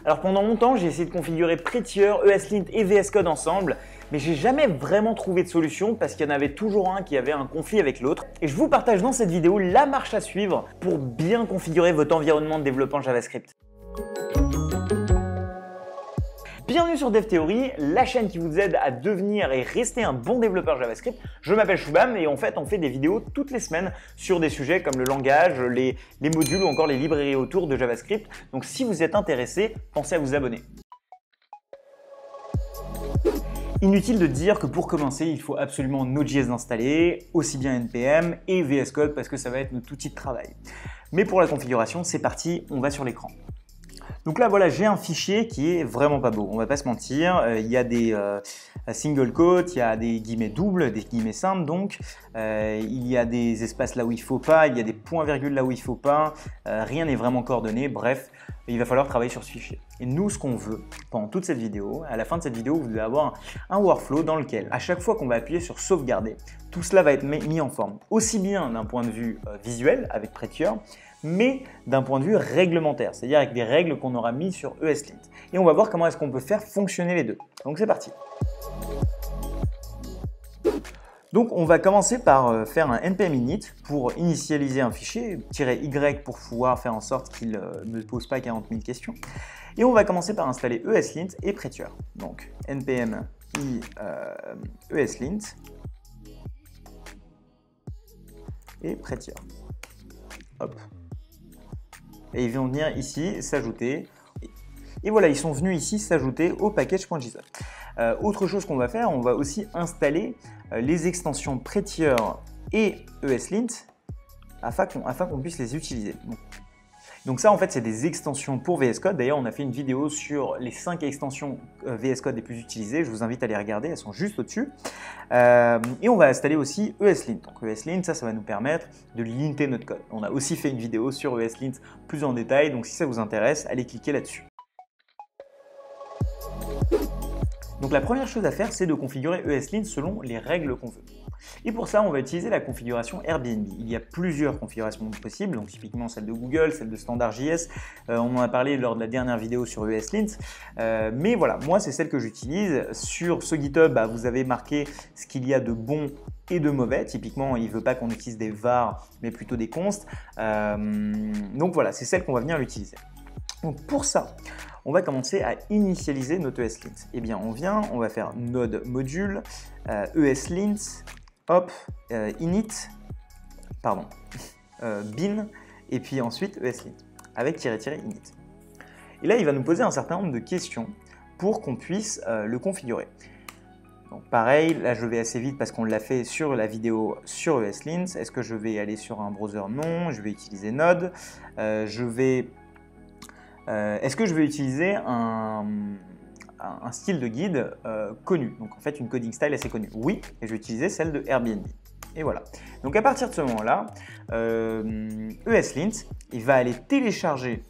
Alors pendant longtemps, j'ai essayé de configurer Prettier, ESLint et VS Code ensemble, mais j'ai jamais vraiment trouvé de solution parce qu'il y en avait toujours un qui avait un conflit avec l'autre. Et je vous partage dans cette vidéo la marche à suivre pour bien configurer votre environnement de développement JavaScript. Bienvenue sur DevThéorie, la chaîne qui vous aide à devenir et rester un bon développeur JavaScript. Je m'appelle Shubham et en fait on fait des vidéos toutes les semaines sur des sujets comme le langage, les modules ou encore les librairies autour de JavaScript. Donc si vous êtes intéressé, pensez à vous abonner. Inutile de dire que pour commencer, il faut absolument Node.js installer, aussi bien NPM et VS Code parce que ça va être notre outil de travail. Mais pour la configuration, c'est parti, on va sur l'écran. Donc là, voilà, j'ai un fichier qui est vraiment pas beau, on va pas se mentir. Il y a des single quotes, il y a des guillemets doubles, des guillemets simples donc. Il y a des espaces là où il faut pas, il y a des points-virgules là où il faut pas. Rien n'est vraiment coordonné, bref, il va falloir travailler sur ce fichier. Et nous, ce qu'on veut pendant toute cette vidéo, à la fin de cette vidéo, vous devez avoir un workflow dans lequel, à chaque fois qu'on va appuyer sur sauvegarder, tout cela va être mis en forme, aussi bien d'un point de vue visuel avec Prettier, mais d'un point de vue réglementaire, c'est-à-dire avec des règles qu'on aura mis sur ESLint. Et on va voir comment est-ce qu'on peut faire fonctionner les deux. Donc c'est parti. Donc on va commencer par faire un npm init pour initialiser un fichier, -y pour pouvoir faire en sorte qu'il ne pose pas 40 000 questions. Et on va commencer par installer ESLint et Prettier. Donc npm i ESLint et Prettier. Hop. Et ils vont venir ici s'ajouter. Et voilà, ils sont venus ici s'ajouter au package.json. Autre chose qu'on va faire, on va aussi installer les extensions Prettier et ESLint afin qu'on puisse les utiliser. Donc ça, en fait, c'est des extensions pour VS Code. D'ailleurs, on a fait une vidéo sur les 5 extensions VS Code les plus utilisées. Je vous invite à les regarder, elles sont juste au-dessus. Et on va installer aussi ESLint. Donc ESLint, ça va nous permettre de linter notre code. On a aussi fait une vidéo sur ESLint plus en détail. Donc si ça vous intéresse, allez cliquer là-dessus. Donc la première chose à faire, c'est de configurer ESLint selon les règles qu'on veut. Et pour ça, on va utiliser la configuration Airbnb. Il y a plusieurs configurations possibles, donc typiquement celle de Google, celle de Standard.js. On en a parlé lors de la dernière vidéo sur ESLint. Mais voilà, moi, c'est celle que j'utilise. Sur ce GitHub, vous avez marqué ce qu'il y a de bon et de mauvais. Typiquement, il ne veut pas qu'on utilise des var, mais plutôt des const. Donc voilà, c'est celle qu'on va venir l'utiliser. Donc pour ça, on va commencer à initialiser notre ESLint. Eh bien, on va faire node module, ESLint, hop, init, pardon, bin, et puis ensuite ESLint, avec --init. Et là, il va nous poser un certain nombre de questions pour qu'on puisse le configurer. Donc pareil, là je vais assez vite parce qu'on l'a fait sur la vidéo sur ESLint. Est-ce que je vais aller sur un browser? Non, je vais utiliser Node. Est-ce que je vais utiliser un style de guide connu? Donc en fait une coding style assez connue. Oui, et je vais utiliser celle de Airbnb. Et voilà. Donc à partir de ce moment-là, ESLint, il va aller télécharger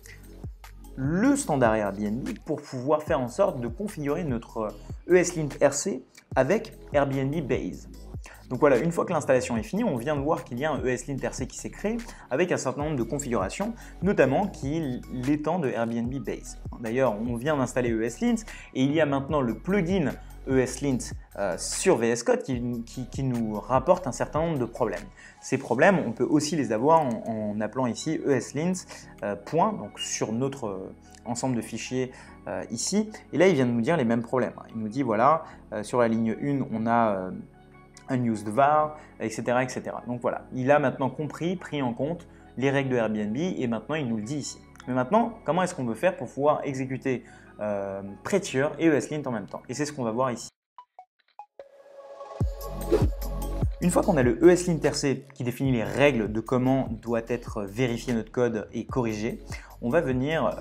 le standard Airbnb pour pouvoir faire en sorte de configurer notre ESLint RC avec Airbnb Base. Donc voilà, une fois que l'installation est finie, on vient de voir qu'il y a un ESLint RC qui s'est créé avec un certain nombre de configurations, notamment qui l'étend de Airbnb Base. D'ailleurs, on vient d'installer ESLint et il y a maintenant le plugin ESLint sur VS Code qui nous rapporte un certain nombre de problèmes. Ces problèmes, on peut aussi les avoir en appelant ici ESLint point, donc sur notre ensemble de fichiers ici. Et là, il vient de nous dire les mêmes problèmes. Il nous dit, voilà, sur la ligne 1, on a unused var, etc., etc. Donc voilà, il a maintenant compris, pris en compte les règles de Airbnb et maintenant il nous le dit ici. Mais maintenant, comment est-ce qu'on peut faire pour pouvoir exécuter Prettier et ESLint en même temps? Et c'est ce qu'on va voir ici. Une fois qu'on a le ESLint RC qui définit les règles de comment doit être vérifié notre code et corrigé, on va venir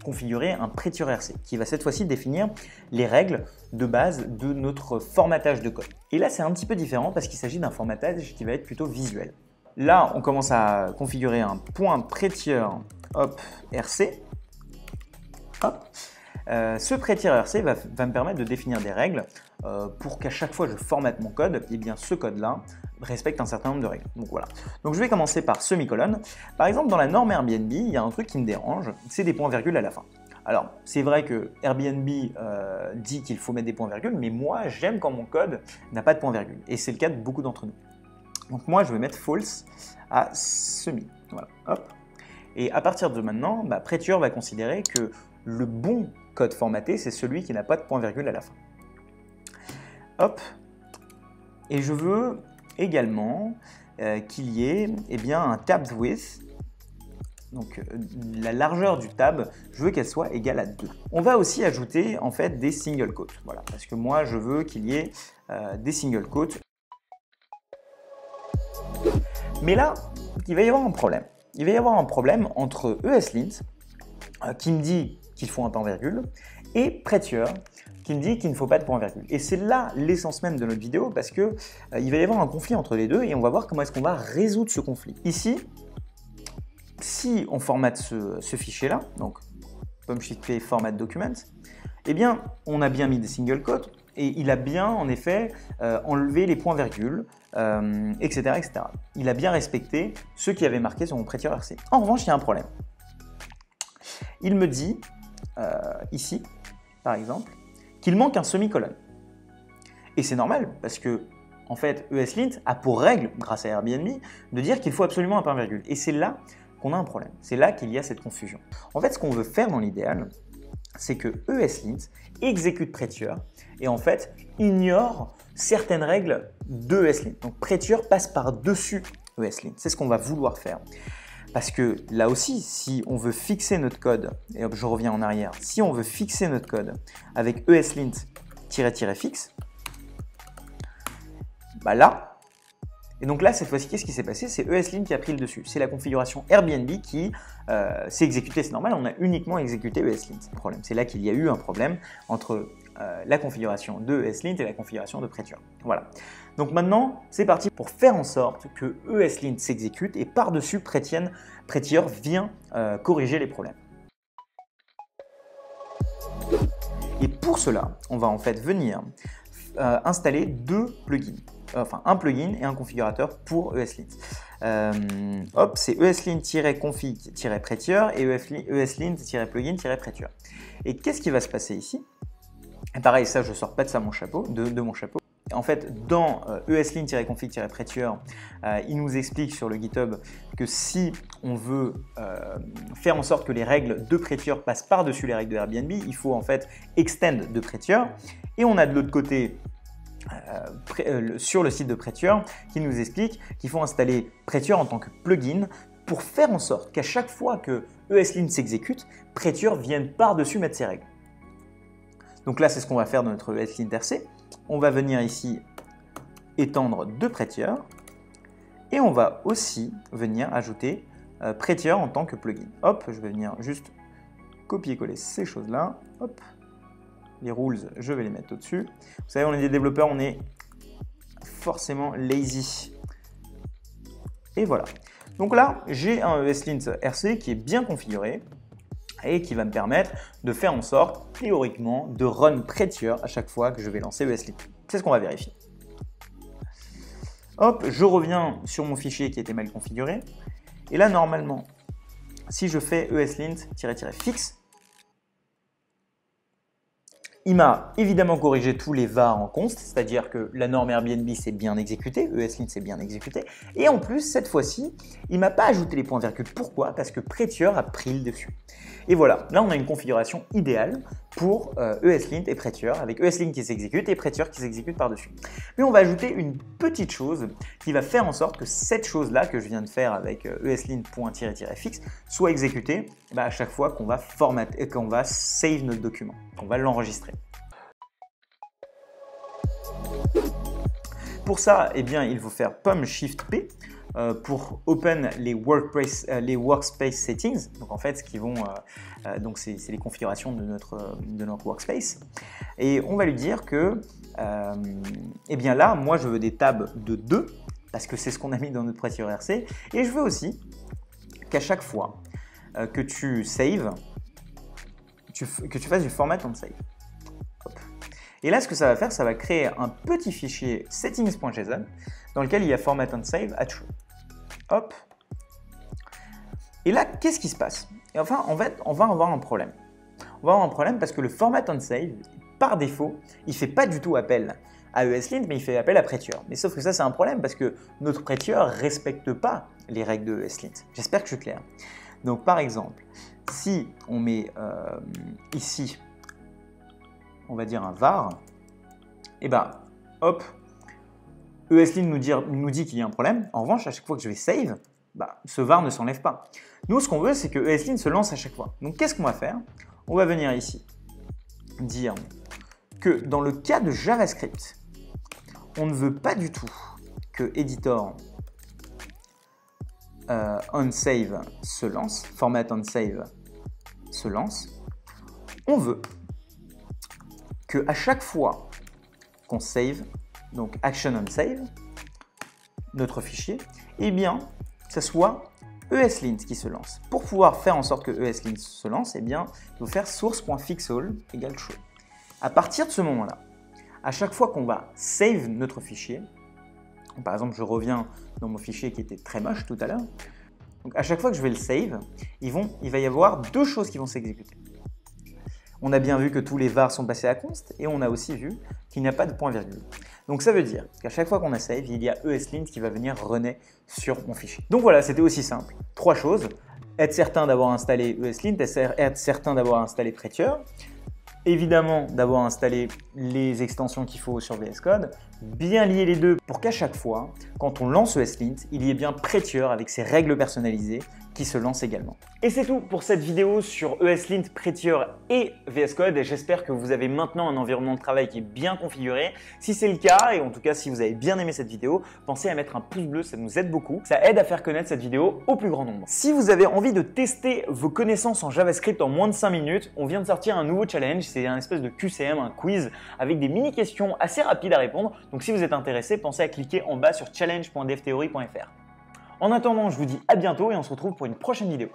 configurer un Prettier RC qui va cette fois-ci définir les règles de base de notre formatage de code. Et là, c'est un petit peu différent parce qu'il s'agit d'un formatage qui va être plutôt visuel. Là, on commence à configurer un point Prettier RC. Hop. Ce Prettier RC va me permettre de définir des règles pour qu'à chaque fois que je formate mon code, eh bien ce code-là respecte un certain nombre de règles. Donc voilà. Donc je vais commencer par semicolon. Par exemple, dans la norme Airbnb, il y a un truc qui me dérange, c'est des points-virgules à la fin. Alors, c'est vrai que Airbnb dit qu'il faut mettre des points-virgules, mais moi, j'aime quand mon code n'a pas de points-virgules. Et c'est le cas de beaucoup d'entre nous. Donc moi, je vais mettre false à semi. Voilà, hop. Et à partir de maintenant, Prettier va considérer que le bon code formaté, c'est celui qui n'a pas de point-virgule à la fin. Hop. Et je veux également qu'il y ait un tab width. Donc la largeur du tab, je veux qu'elle soit égale à 2. On va aussi ajouter en fait des single quotes. Voilà, parce que moi, je veux qu'il y ait des single quotes. Mais là, il va y avoir un problème. Il va y avoir un problème entre ESLint, qui me dit qu'il faut un point-virgule, et Prettier, qui me dit qu'il ne faut pas de point-virgule. Et c'est là l'essence même de notre vidéo, parce que il va y avoir un conflit entre les deux, et on va voir comment est-ce qu'on va résoudre ce conflit. Ici, si on formate ce fichier-là, donc POM-shift-P format document, eh bien, on a bien mis des single quotes, et il a bien, en effet, enlevé les points-virgules, etc., etc. Il a bien respecté ce qui avait marqué sur mon Prettier RC. En revanche, il y a un problème. Il me dit, ici, par exemple, qu'il manque un semi-colon. Et c'est normal, parce que, en fait, ESLint a pour règle, grâce à Airbnb, de dire qu'il faut absolument un point-virgule. Et c'est là qu'on a un problème. C'est là qu'il y a cette confusion. En fait, ce qu'on veut faire dans l'idéal, c'est que ESLint exécute Prettier et en fait ignore certaines règles de ESLint. Donc Prettier passe par-dessus ESLint. C'est ce qu'on va vouloir faire. Parce que là aussi, si on veut fixer notre code, et hop, je reviens en arrière, si on veut fixer notre code avec ESLint-fixe, là, et donc là, cette fois-ci, qu'est-ce qui s'est passé? C'est ESLint qui a pris le dessus. C'est la configuration Airbnb qui s'est exécutée. C'est normal, on a uniquement exécuté ESLint. Le problème, c'est là qu'il y a eu un problème entre la configuration de ESLint et la configuration de Prettier. Voilà. Donc maintenant, c'est parti pour faire en sorte que ESLint s'exécute et par-dessus, Prettier vient corriger les problèmes. Et pour cela, on va en fait venir installer deux plugins. Enfin, un plugin et un configurateur pour ESLint. C'est ESLint-config-Prettier et ESLint-plugin-Prettier. Et qu'est-ce qui va se passer ici? Et pareil, ça, je ne sors pas de ça mon chapeau, de mon chapeau. En fait, dans ESLint-config-Prettier, il nous explique sur le GitHub que si on veut faire en sorte que les règles de Prettier passent par-dessus les règles de Airbnb, il faut en fait extend de Prettier. Et on a de l'autre côté, sur le site de Prettier, qui nous explique qu'il faut installer Prettier en tant que plugin pour faire en sorte qu'à chaque fois que ESLint s'exécute, Prettier vienne par-dessus mettre ses règles. Donc là, c'est ce qu'on va faire dans notre ESLint RC. On va venir ici étendre de Prettier et on va aussi venir ajouter Prettier en tant que plugin. Hop, je vais venir juste copier-coller ces choses-là. Hop. Les rules, je vais les mettre au-dessus. Vous savez, on est des développeurs, on est forcément lazy. Et voilà. Donc là, j'ai un ESLint RC qui est bien configuré et qui va me permettre de faire en sorte, théoriquement, de run Prettier à chaque fois que je vais lancer ESLint. C'est ce qu'on va vérifier. Hop, je reviens sur mon fichier qui était mal configuré. Et là, normalement, si je fais ESLint-fixe, il m'a évidemment corrigé tous les var en const, c'est-à-dire que la norme Airbnb s'est bien exécutée, ESLint s'est bien exécuté, et en plus, cette fois-ci, il ne m'a pas ajouté les points-virgules. Pourquoi? Parce que Prettier a pris le dessus. Et voilà, là on a une configuration idéale pour ESLint et Prettier, avec ESLint qui s'exécute et Prettier qui s'exécute par-dessus. Mais on va ajouter une petite chose qui va faire en sorte que cette chose-là que je viens de faire avec ESLint.-fixe soit exécutée à chaque fois qu'on va formater, qu'on va save notre document, qu'on va l'enregistrer. Pour ça, eh bien, il faut faire POM-shift-P pour open les workspace settings. Donc en fait, ce qui vont, donc c'est les configurations de notre workspace. Et on va lui dire que, eh bien là, moi je veux des tabs de 2 parce que c'est ce qu'on a mis dans notre Prettier RC. Et je veux aussi qu'à chaque fois que tu saves, que tu fasses du format on save. Et là, ce que ça va faire, ça va créer un petit fichier settings.json dans lequel il y a format on save à true. Hop. Et là, qu'est-ce qui se passe? Et enfin, en fait, on va avoir un problème. On on va avoir un problème parce que le format onSave, par défaut, il ne fait pas du tout appel à ESLint, mais il fait appel à Prettier. Mais sauf que ça, c'est un problème parce que notre Prettier ne respecte pas les règles de ESLint. J'espère que je suis clair. Donc, par exemple, si on met ici, on va dire un var, et ben, hop, ESLint nous dit qu'il y a un problème. En revanche, à chaque fois que je vais save, ce var ne s'enlève pas. Nous, ce qu'on veut, c'est que ESLint se lance à chaque fois. Donc, qu'est-ce qu'on va faire? On va venir ici, dire que dans le cas de JavaScript, on ne veut pas du tout que editor onSave se lance, format onSave se lance. On veut que à chaque fois qu'on save, donc action onSave, notre fichier, eh bien, ça soit ESLint qui se lance. Pour pouvoir faire en sorte que ESLint se lance, eh bien, il faut faire source.fixAll égale true. À partir de ce moment-là, à chaque fois qu'on va save notre fichier, par exemple, je reviens dans mon fichier qui était très moche tout à l'heure, donc à chaque fois que je vais le save, il va y avoir deux choses qui vont s'exécuter. On a bien vu que tous les vars sont passés à const et on a aussi vu qu'il n'y a pas de point-virgule. Donc ça veut dire qu'à chaque fois qu'on a save, il y a ESLint qui va venir runner sur mon fichier. Donc voilà, c'était aussi simple. Trois choses. Être certain d'avoir installé ESLint, être certain d'avoir installé Prettier, évidemment d'avoir installé les extensions qu'il faut sur VS Code, bien lier les deux pour qu'à chaque fois, quand on lance ESLint, il y ait bien Prettier avec ses règles personnalisées qui se lance également. Et c'est tout pour cette vidéo sur ESLint, Prettier et VS Code. Et j'espère que vous avez maintenant un environnement de travail qui est bien configuré. Si c'est le cas, et en tout cas si vous avez bien aimé cette vidéo, pensez à mettre un pouce bleu, ça nous aide beaucoup. Ça aide à faire connaître cette vidéo au plus grand nombre. Si vous avez envie de tester vos connaissances en JavaScript en moins de 5 minutes, on vient de sortir un nouveau challenge. C'est un espèce de QCM, un quiz avec des mini-questions assez rapides à répondre. Donc si vous êtes intéressé, pensez à cliquer en bas sur challenge.devtheory.fr. En attendant, je vous dis à bientôt et on se retrouve pour une prochaine vidéo.